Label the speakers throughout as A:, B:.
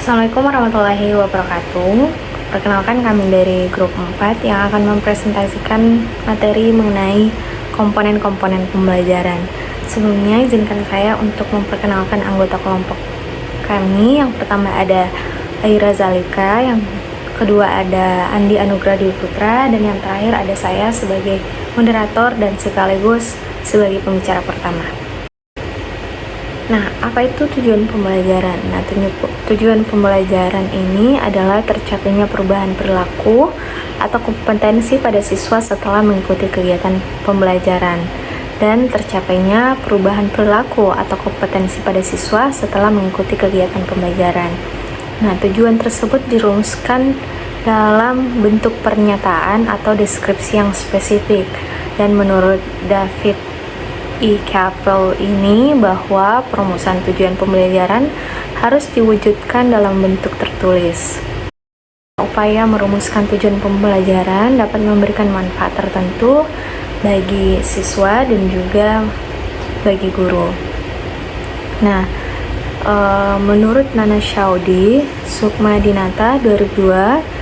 A: Assalamualaikum warahmatullahi wabarakatuh. Perkenalkan, kami dari grup 4 yang akan mempresentasikan materi mengenai komponen-komponen pembelajaran. Sebelumnya izinkan saya untuk memperkenalkan anggota kelompok kami. Yang pertama ada Aira Zalika, yang kedua ada Andi Anugrah Dwi Putra, dan yang terakhir ada saya sebagai moderator dan sekaligus sebagai pembicara pertama. Nah, apa itu tujuan pembelajaran? Nah, tujuan pembelajaran ini adalah tercapainya perubahan perilaku atau kompetensi pada siswa setelah mengikuti kegiatan pembelajaran, dan tercapainya perubahan perilaku atau kompetensi pada siswa setelah mengikuti kegiatan pembelajaran. Nah, tujuan tersebut dirumuskan dalam bentuk pernyataan atau deskripsi yang spesifik, dan menurut David E. Capel ini bahwa perumusan tujuan pembelajaran harus diwujudkan dalam bentuk tertulis. Upaya merumuskan tujuan pembelajaran dapat memberikan manfaat tertentu bagi siswa dan juga bagi guru. Nah, menurut Nana Shaudi Sukma Dinata 2002,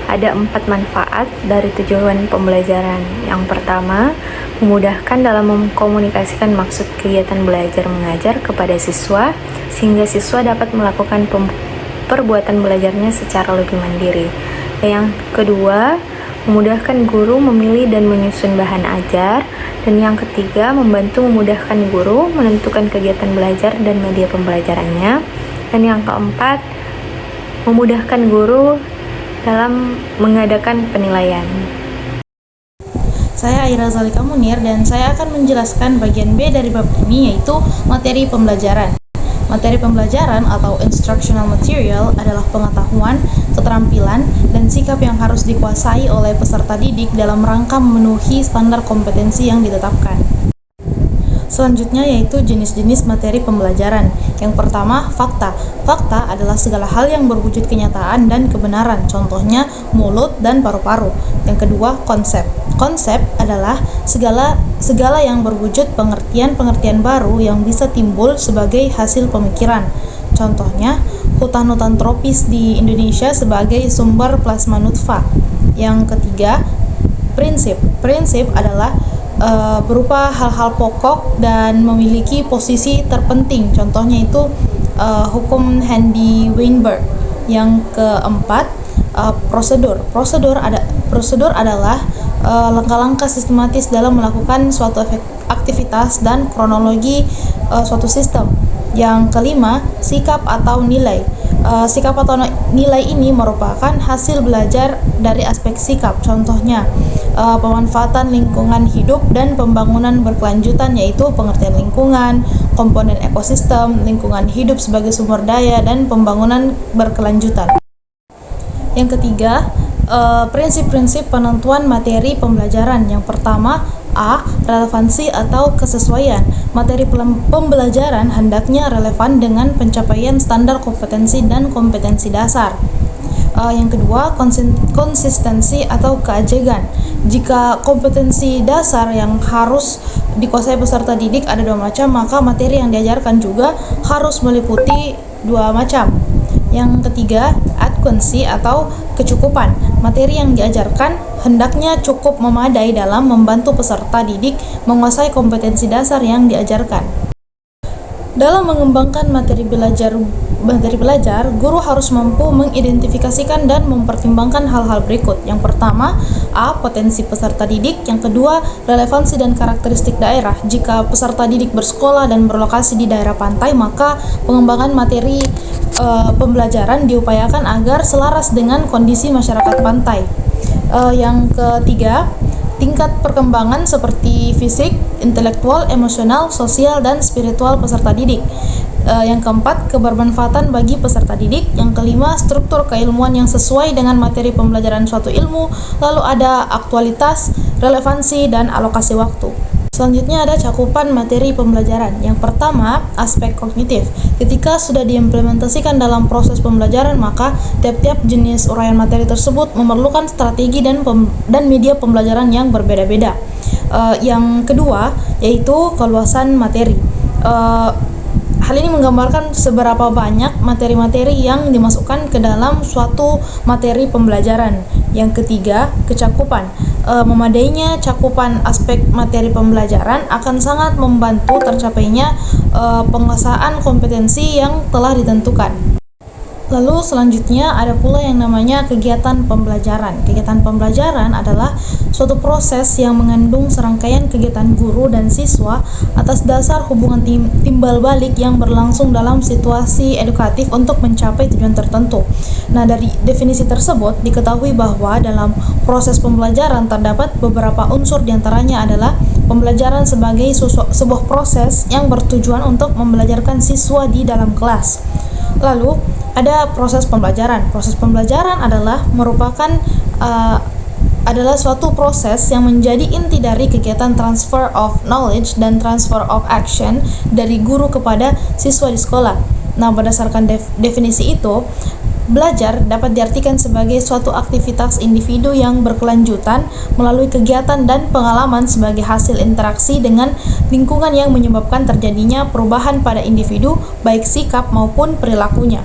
A: ada 4 manfaat dari tujuan pembelajaran. Yang pertama, memudahkan dalam mengkomunikasikan maksud kegiatan belajar mengajar kepada siswa, sehingga siswa dapat melakukan perbuatan belajarnya secara lebih mandiri. Yang kedua, memudahkan guru memilih dan menyusun bahan ajar. Dan yang ketiga, membantu memudahkan guru menentukan kegiatan belajar dan media pembelajarannya. Dan yang keempat, memudahkan guru dalam mengadakan penilaian.
B: Saya Aira Zalika Munir, dan saya akan menjelaskan bagian B dari bab ini, yaitu materi pembelajaran. Materi pembelajaran atau instructional material adalah pengetahuan, keterampilan, dan sikap yang harus dikuasai oleh peserta didik dalam rangka memenuhi standar kompetensi yang ditetapkan. Selanjutnya yaitu jenis-jenis materi pembelajaran. Yang pertama, fakta. Fakta adalah segala hal yang berwujud kenyataan dan kebenaran, contohnya mulut dan paru-paru. Yang kedua, konsep. Konsep adalah segala yang berwujud pengertian-pengertian baru yang bisa timbul sebagai hasil pemikiran. Contohnya, hutan-hutan tropis di Indonesia sebagai sumber plasma nutfah. Yang ketiga, prinsip. Prinsip adalah berupa hal-hal pokok dan memiliki posisi terpenting. Contohnya itu hukum Handy Weinberg. Yang keempat, prosedur. Prosedur adalah langkah-langkah sistematis dalam melakukan suatu aktivitas dan kronologi suatu sistem. Yang kelima, sikap atau nilai. Sikap atau nilai ini merupakan hasil belajar dari aspek sikap. Contohnya, pemanfaatan lingkungan hidup dan pembangunan berkelanjutan, yaitu pengertian lingkungan, komponen ekosistem, lingkungan hidup sebagai sumber daya, dan pembangunan berkelanjutan. Yang ketiga, prinsip-prinsip penentuan materi pembelajaran. Yang pertama, A. Relevansi atau kesesuaian. Materi pembelajaran hendaknya relevan dengan pencapaian standar kompetensi dan kompetensi dasar. Yang kedua, konsistensi atau keajegan. Jika kompetensi dasar yang harus dikuasai peserta didik ada 2 macam, maka materi yang diajarkan juga harus meliputi 2 macam. Yang ketiga, adekuensi atau kecukupan. Materi yang diajarkan hendaknya cukup memadai dalam membantu peserta didik menguasai kompetensi dasar yang diajarkan. Dalam mengembangkan materi belajar, guru harus mampu mengidentifikasikan dan mempertimbangkan hal-hal berikut. Yang pertama, A. Potensi peserta didik. Yang kedua, relevansi dan karakteristik daerah. Jika peserta didik bersekolah dan berlokasi di daerah pantai, maka pengembangan materi pembelajaran diupayakan agar selaras dengan kondisi masyarakat pantai. Yang ketiga, tingkat perkembangan seperti fisik, intelektual, emosional, sosial, dan spiritual peserta didik. Yang keempat, kebermanfaatan bagi peserta didik. Yang kelima, struktur keilmuan yang sesuai dengan materi pembelajaran suatu ilmu. Lalu ada aktualitas, relevansi, dan alokasi waktu. Selanjutnya ada cakupan materi pembelajaran. Yang pertama, aspek kognitif. Ketika sudah diimplementasikan dalam proses pembelajaran, maka tiap-tiap jenis uraian materi tersebut memerlukan strategi dan media pembelajaran yang berbeda-beda. Yang kedua, yaitu keluasan materi. hal ini menggambarkan seberapa banyak materi-materi yang dimasukkan ke dalam suatu materi pembelajaran. Yang ketiga, kecakupan. Memadainya cakupan aspek materi pembelajaran akan sangat membantu tercapainya penguasaan kompetensi yang telah ditentukan. Lalu selanjutnya ada pula yang namanya kegiatan pembelajaran. Kegiatan pembelajaran adalah suatu proses yang mengandung serangkaian kegiatan guru dan siswa atas dasar hubungan timbal balik yang berlangsung dalam situasi edukatif untuk mencapai tujuan tertentu. Nah, dari definisi tersebut diketahui bahwa dalam proses pembelajaran terdapat beberapa unsur, diantaranya adalah pembelajaran sebagai sebuah proses yang bertujuan untuk membelajarkan siswa di dalam kelas. Lalu ada proses pembelajaran. Proses pembelajaran merupakan suatu proses yang menjadi inti dari kegiatan transfer of knowledge dan transfer of action dari guru kepada siswa di sekolah. Nah, berdasarkan definisi itu, belajar dapat diartikan sebagai suatu aktivitas individu yang berkelanjutan melalui kegiatan dan pengalaman sebagai hasil interaksi dengan lingkungan yang menyebabkan terjadinya perubahan pada individu, baik sikap maupun perilakunya.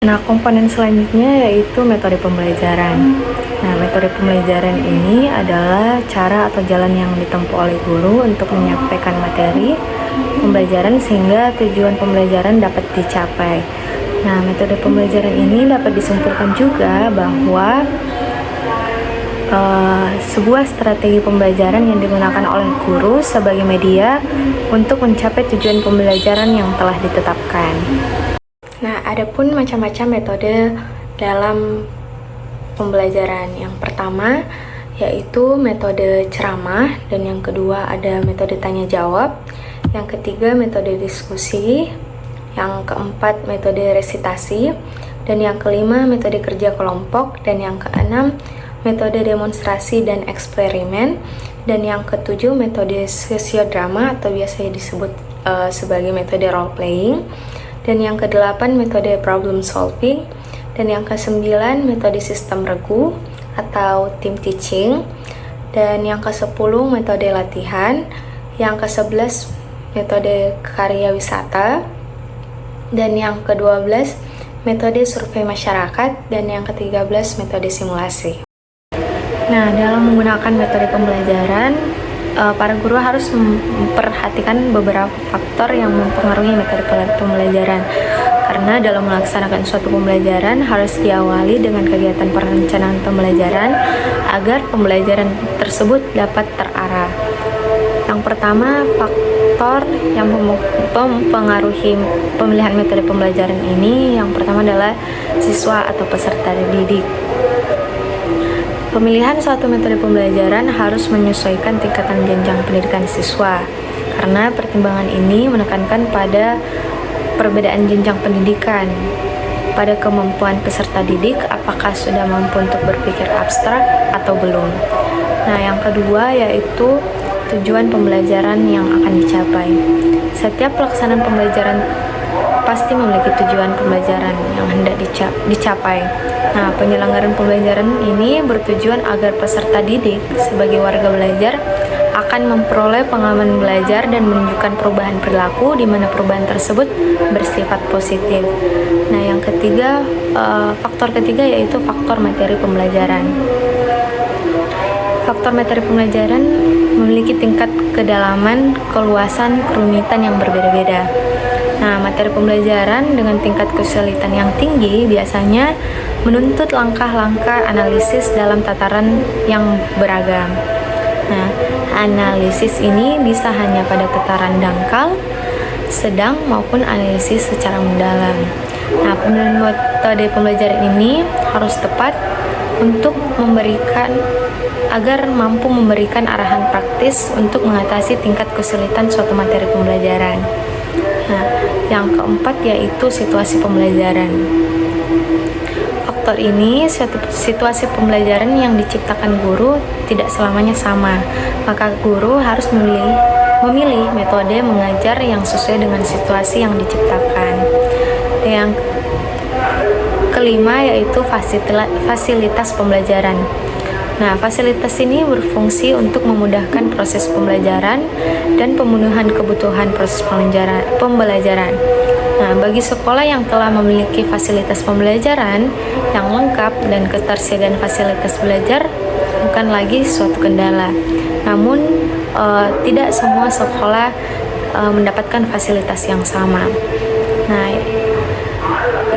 A: Nah, komponen selanjutnya yaitu metode pembelajaran. Nah, metode pembelajaran ini adalah cara atau jalan yang ditempuh oleh guru untuk menyampaikan materi pembelajaran sehingga tujuan pembelajaran dapat dicapai. Nah, metode pembelajaran ini dapat disimpulkan juga bahwa sebuah strategi pembelajaran yang digunakan oleh guru sebagai media untuk mencapai tujuan pembelajaran yang telah ditetapkan. Nah, ada pun macam-macam metode dalam pembelajaran. Yang pertama yaitu metode ceramah, dan yang kedua ada metode tanya jawab, yang ketiga metode diskusi, yang keempat metode resitasi, dan yang kelima metode kerja kelompok, dan yang keenam metode demonstrasi dan eksperimen, dan yang ketujuh metode sosiodrama atau biasa disebut sebagai metode role playing, dan yang kedelapan metode problem solving, dan yang kesembilan metode sistem regu atau team teaching, dan yang kesepuluh metode latihan, yang ke-11 metode karya wisata, dan yang ke-12 metode survei masyarakat, dan yang ke-13 metode simulasi. Nah, dalam menggunakan metode pembelajaran, para guru harus memperhatikan beberapa faktor yang mempengaruhi metode pembelajaran. Karena dalam melaksanakan suatu pembelajaran harus diawali dengan kegiatan perencanaan pembelajaran agar pembelajaran tersebut dapat terarah. Yang pertama, faktor yang mempengaruhi pemilihan metode pembelajaran ini, yang pertama adalah siswa atau peserta didik. Pemilihan suatu metode pembelajaran harus menyesuaikan tingkatan jenjang pendidikan siswa, karena pertimbangan ini menekankan pada perbedaan jenjang pendidikan, pada kemampuan peserta didik, apakah sudah mampu untuk berpikir abstrak atau belum. Nah, yang kedua yaitu tujuan pembelajaran yang akan dicapai. Setiap pelaksanaan pembelajaran pasti memiliki tujuan pembelajaran yang hendak dicapai. Nah, penyelenggaraan pembelajaran ini bertujuan agar peserta didik sebagai warga belajar akan memperoleh pengalaman belajar dan menunjukkan perubahan perilaku di mana perubahan tersebut bersifat positif. Nah, yang ketiga, faktor ketiga yaitu faktor materi pembelajaran. Faktor materi pembelajaran memiliki tingkat kedalaman, keluasan, kerumitan yang berbeda-beda. Nah, materi pembelajaran dengan tingkat kesulitan yang tinggi biasanya menuntut langkah-langkah analisis dalam tataran yang beragam. Nah, analisis ini bisa hanya pada tataran dangkal, sedang, maupun analisis secara mendalam. Nah, pemilihan metode pembelajaran ini harus tepat untuk agar mampu memberikan arahan praktis untuk mengatasi tingkat kesulitan suatu materi pembelajaran. Nah, yang keempat yaitu situasi pembelajaran. Faktor ini, situasi pembelajaran yang diciptakan guru tidak selamanya sama, maka guru harus memilih metode mengajar yang sesuai dengan situasi yang diciptakan. Yang kelima yaitu fasilitas pembelajaran. Nah, fasilitas ini berfungsi untuk memudahkan proses pembelajaran dan pemenuhan kebutuhan proses pembelajaran. Nah, bagi sekolah yang telah memiliki fasilitas pembelajaran yang lengkap dan ketersediaan fasilitas belajar bukan lagi suatu kendala. Namun, tidak semua sekolah mendapatkan fasilitas yang sama. Nah,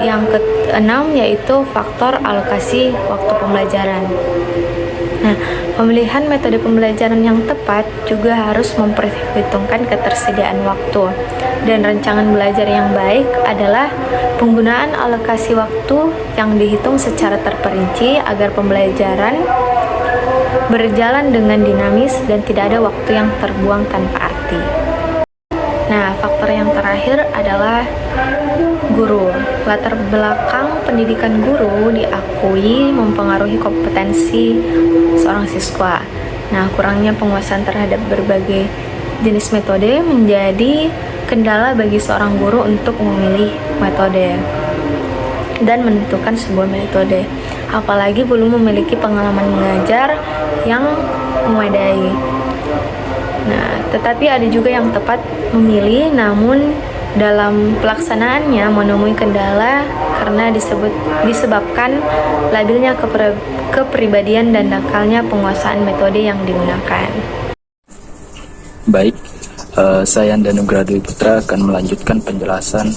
A: yang keenam yaitu faktor alokasi waktu pembelajaran. Nah, pemilihan metode pembelajaran yang tepat juga harus memperhitungkan ketersediaan waktu. Dan rancangan belajar yang baik adalah penggunaan alokasi waktu yang dihitung secara terperinci agar pembelajaran berjalan dengan dinamis dan tidak ada waktu yang terbuang tanpa arti. Nah, faktor yang terakhir adalah guru. Latar belakang pendidikan guru diakui mempengaruhi kompetensi seorang siswa. Nah, kurangnya penguasaan terhadap berbagai jenis metode menjadi kendala bagi seorang guru untuk memilih metode dan menentukan sebuah metode. Apalagi belum memiliki pengalaman mengajar yang memadai. Nah, tetapi ada juga yang tepat memilih, namun dalam pelaksanaannya menemui kendala karena disebabkan labilnya kepribadian dan dakalnya penguasaan metode yang digunakan.
C: Baik, saya Danugraha Dwi Putra akan melanjutkan penjelasan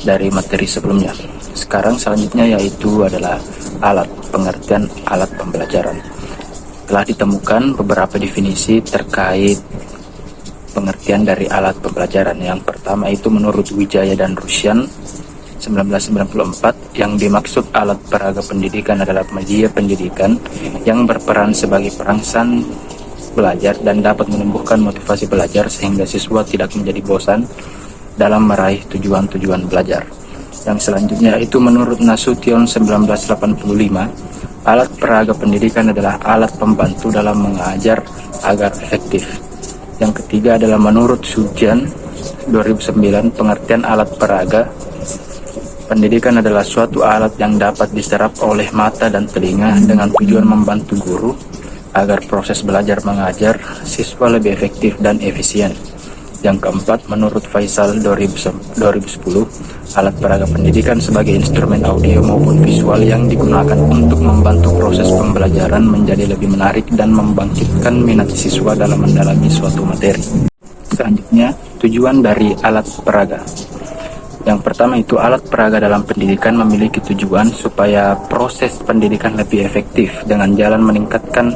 C: dari materi sebelumnya. Sekarang selanjutnya yaitu adalah alat, pengertian alat pembelajaran. Telah ditemukan beberapa definisi terkait pengertian dari alat pembelajaran. Yang pertama itu menurut Wijaya dan Rusyan 1994, yang dimaksud alat peraga pendidikan adalah media pendidikan yang berperan sebagai perangsang belajar dan dapat menumbuhkan motivasi belajar sehingga siswa tidak menjadi bosan dalam meraih tujuan-tujuan belajar. Yang selanjutnya itu menurut Nasution 1985, alat peraga pendidikan adalah alat pembantu dalam mengajar agar efektif. Yang ketiga adalah menurut Sujan 2009, pengertian alat peraga pendidikan adalah suatu alat yang dapat diserap oleh mata dan telinga dengan tujuan membantu guru agar proses belajar mengajar siswa lebih efektif dan efisien. Yang keempat, menurut Faisal 2010, alat peraga pendidikan sebagai instrumen audio maupun visual yang digunakan untuk membantu proses pembelajaran menjadi lebih menarik dan membangkitkan minat siswa dalam mendalami suatu materi. Selanjutnya, tujuan dari alat peraga. Yang pertama itu alat peraga dalam pendidikan memiliki tujuan supaya proses pendidikan lebih efektif dengan jalan meningkatkan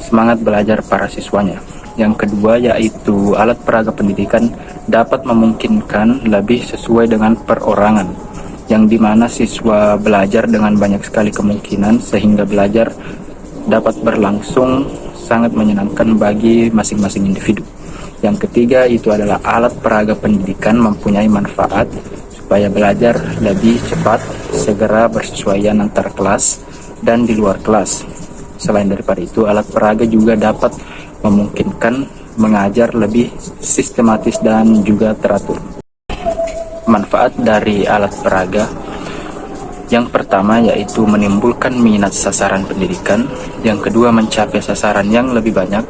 C: semangat belajar para siswanya. Yang kedua yaitu alat peraga pendidikan dapat memungkinkan lebih sesuai dengan perorangan, yang dimana siswa belajar dengan banyak sekali kemungkinan sehingga belajar dapat berlangsung sangat menyenangkan bagi masing-masing individu. Yang ketiga itu adalah alat peraga pendidikan mempunyai manfaat supaya belajar lebih cepat, segera bersesuaian antar kelas dan di luar kelas. Selain daripada itu, alat peraga juga dapat memungkinkan mengajar lebih sistematis dan juga teratur. Manfaat dari alat peraga yang pertama yaitu menimbulkan minat sasaran pendidikan, yang kedua mencapai sasaran yang lebih banyak,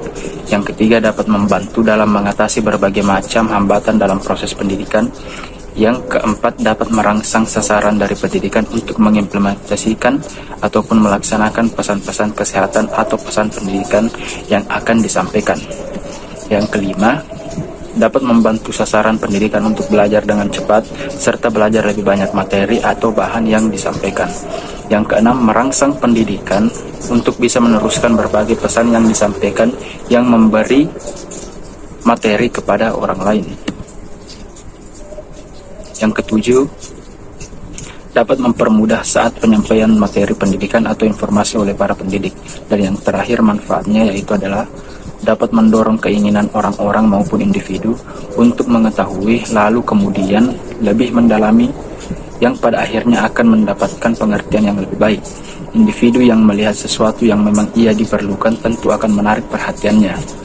C: yang ketiga dapat membantu dalam mengatasi berbagai macam hambatan dalam proses pendidikan, yang keempat dapat merangsang sasaran dari pendidikan untuk mengimplementasikan ataupun melaksanakan pesan-pesan kesehatan atau pesan pendidikan yang akan disampaikan. Yang kelima, dapat membantu sasaran pendidikan untuk belajar dengan cepat serta belajar lebih banyak materi atau bahan yang disampaikan. Yang keenam, merangsang pendidikan untuk bisa meneruskan berbagai pesan yang disampaikan yang memberi materi kepada orang lain. Yang ketujuh, dapat mempermudah saat penyampaian materi pendidikan atau informasi oleh para pendidik. Dan yang terakhir manfaatnya yaitu adalah dapat mendorong keinginan orang-orang maupun individu untuk mengetahui lalu kemudian lebih mendalami, yang pada akhirnya akan mendapatkan pengertian yang lebih baik. Individu yang melihat sesuatu yang memang ia diperlukan tentu akan menarik perhatiannya.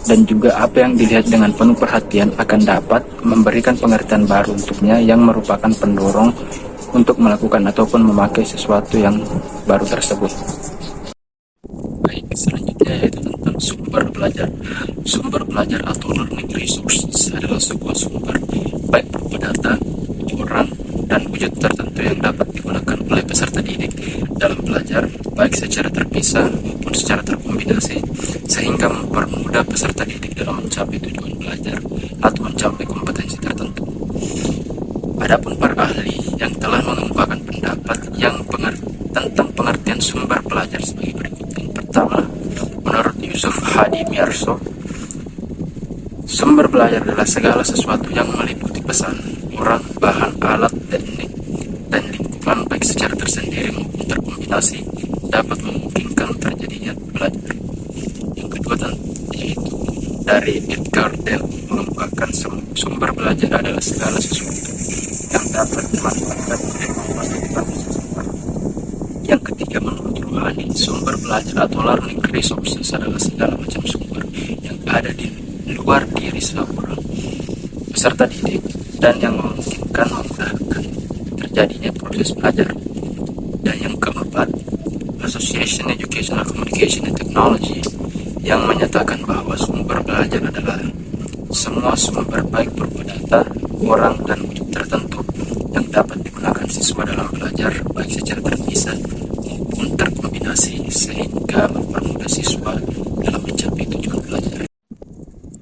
C: Dan juga apa yang dilihat dengan penuh perhatian akan dapat memberikan pengertian baru untuknya yang merupakan pendorong untuk melakukan ataupun memakai sesuatu yang baru tersebut. belajar. Sumber belajar atau learning resources adalah sebuah sumber, baik berupa data, orang, dan wujud tertentu yang dapat digunakan oleh peserta didik dalam belajar, baik secara terpisah maupun secara terkombinasi, sehingga mempermudah peserta didik dalam mencapai tujuan belajar atau mencapai kompetensi tertentu. Adapun para ahli yang telah mengemukakan pendapat tentang pengertian sumber belajar sebagai berikut. Yang pertama, menurut Yusuf Hadi Miarso, sumber belajar adalah segala sesuatu yang meliputi pesan, orang, bahan, alat, teknik, dan lingkungan baik secara tersendiri maupun terkombinasi dapat memungkinkan terjadinya belajar. Yang kedua, yaitu dari Edgar Dell mengemukakan sumber belajar adalah segala sesuatu yang dapat dimanfaatkan untuk memfasilitasi seseorang. Yang ketiga, menurut Ruhani, sumber belajar atau learning resources adalah segala macam sumber yang ada di luar diri seseorang, peserta didik, dan yang memungkinkan memudahkan terjadinya proses belajar. Dan yang keempat, Association Educational Communication and Technology yang menyatakan bahwa sumber belajar adalah semua sumber baik berupa data, orang, dan wujud tertentu yang dapat digunakan siswa dalam belajar baik secara terpisah maupun terkombinasi sehingga mempermudah siswa dalam mencapai tujuan belajar.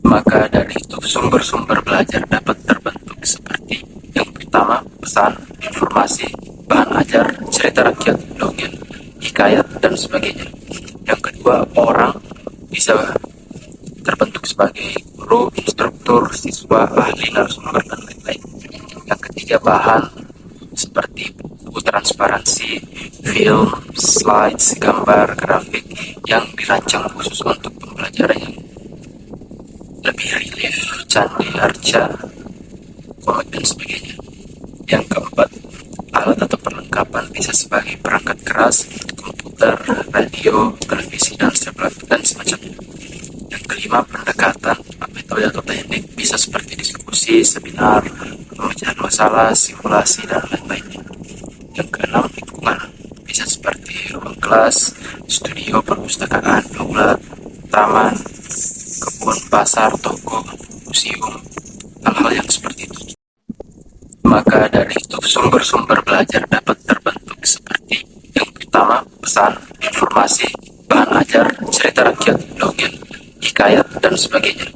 C: Maka dari itu sumber-sumber belajar dapat terbentuk seperti yang pertama, pesan, informasi, bahan ajar, cerita rakyat, dongeng, hikayat, dan sebagainya. Yang kedua, orang bisa terbentuk sebagai guru, instruktur, siswa, ahli, narasumber, dan lain-lain. Yang ketiga, bahan seperti buku transparansi, film, slides, gambar, grafik yang dirancang khusus untuk pembelajaran yang lebih relief, candi, arca, komik, dan sebagainya. Yang keempat, alat atau perlengkapan bisa sebagai perangkat keras, komputer, radio, televisi, dan semacamnya. Yang kelima, pendekatan, metode atau teknik bisa seperti diskusi, seminar, pemecahan masalah, simulasi, dan lain-lainnya. Yang keenam, lingkungan bisa seperti ruang kelas, studio, perpustakaan, aula, taman, kebun, pasar, toko, museum, hal-hal yang seperti itu. Maka dari itu sumber-sumber belajar dapat terbentuk seperti yang pertama, pesan, informasi, bahan ajar, cerita rakyat, dongeng, hikayat, dan sebagainya.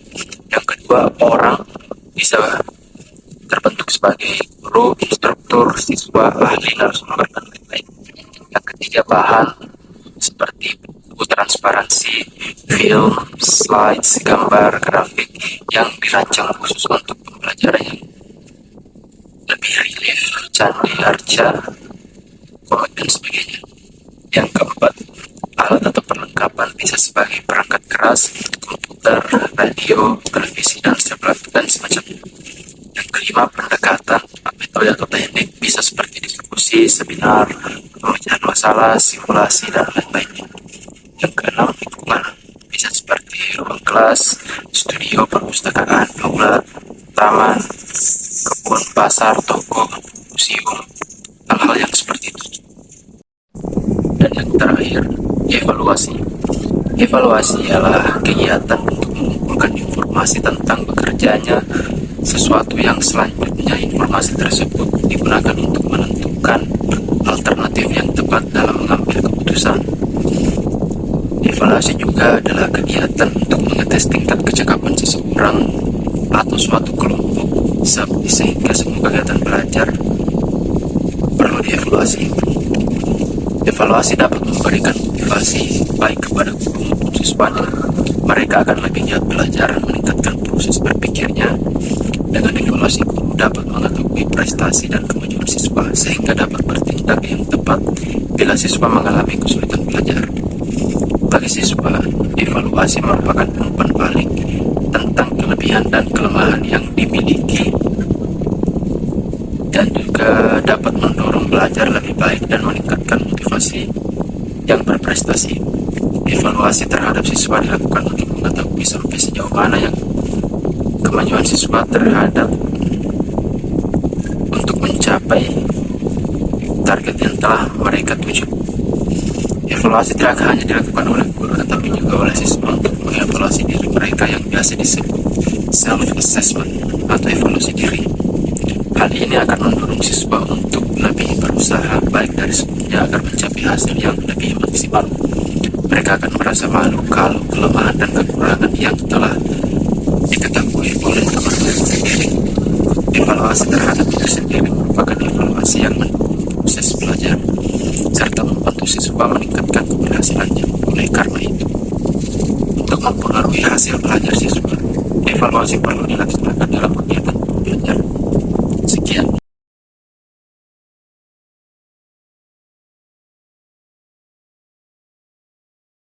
C: Yang kedua, orang bisa terbentuk sebagai guru, instruktur, siswa, ahli, narasumber, dan lain-lain. Yang ketiga, bahan seperti buku transparansi, film, slides, gambar, grafik yang dirancang khusus untuk pembelajaran yang lebih relief, candi, arca, komik, dan sebagainya. Yang keempat, alat atau perlengkapan bisa sebagai perangkat keras, komputer, radio, televisi, dan semacamnya. Yang kelima, pendekatan, metode atau teknik bisa seperti diskusi, seminar, pemecahan masalah, simulasi, dan lain-lainnya. Yang keenam, lingkungan bisa seperti ruang kelas, studio, perpustakaan, aula, taman, kebun, pasar, toko, museum, hal-hal yang seperti itu. Dan yang terakhir, evaluasi. Evaluasi ialah kegiatan untuk mengumpulkan informasi tentang bekerjanya sesuatu yang selanjutnya informasi tersebut digunakan untuk menentukan alternatif yang tepat dalam mengambil keputusan. Evaluasi juga adalah kegiatan untuk mengetes tingkat kecakapan seseorang atau suatu kelompok sehingga semua kegiatan belajar perlu dievaluasi. Evaluasi dapat memberikan motivasi baik kepada guru maupun siswanya. Mereka akan lebih giat belajar, meningkatkan proses berpikirnya. Dengan evaluasi, guru dapat mengetahui prestasi dan kemajuan siswa sehingga dapat bertindak yang tepat bila siswa mengalami kesulitan belajar. Bagi siswa, evaluasi merupakan umpan balik tentang kelebihan dan kelemahan yang dimiliki dan juga dapat mendorong belajar lebih baik dan meningkatkan motivasi yang berprestasi. Evaluasi terhadap siswa dilakukan untuk mengetahui sampai sejauh mana yang kemajuan siswa terhadap untuk mencapai target yang telah mereka tuju. Evaluasi tidak hanya dilakukan oleh guru, tetapi juga oleh siswa untuk mengevaluasi diri mereka yang biasa disebut self-assessment atau evaluasi diri. Hal ini akan mendorong siswa untuk lebih berusaha baik dari sebelumnya agar mencapai hasil yang lebih maksimal. Mereka akan merasa malu kalau kelemahan dan kekurangan yang telah diketahui oleh teman-teman sendiri. Evaluasi terhadap diri sendiri merupakan evaluasi yang mendukung proses belajar serta membantu siswa meningkatkan keberhasilannya. Oleh karena itu, untuk mempengaruhi hasil belajar siswa, evaluasi perlu dilaksanakan dalam kegiatan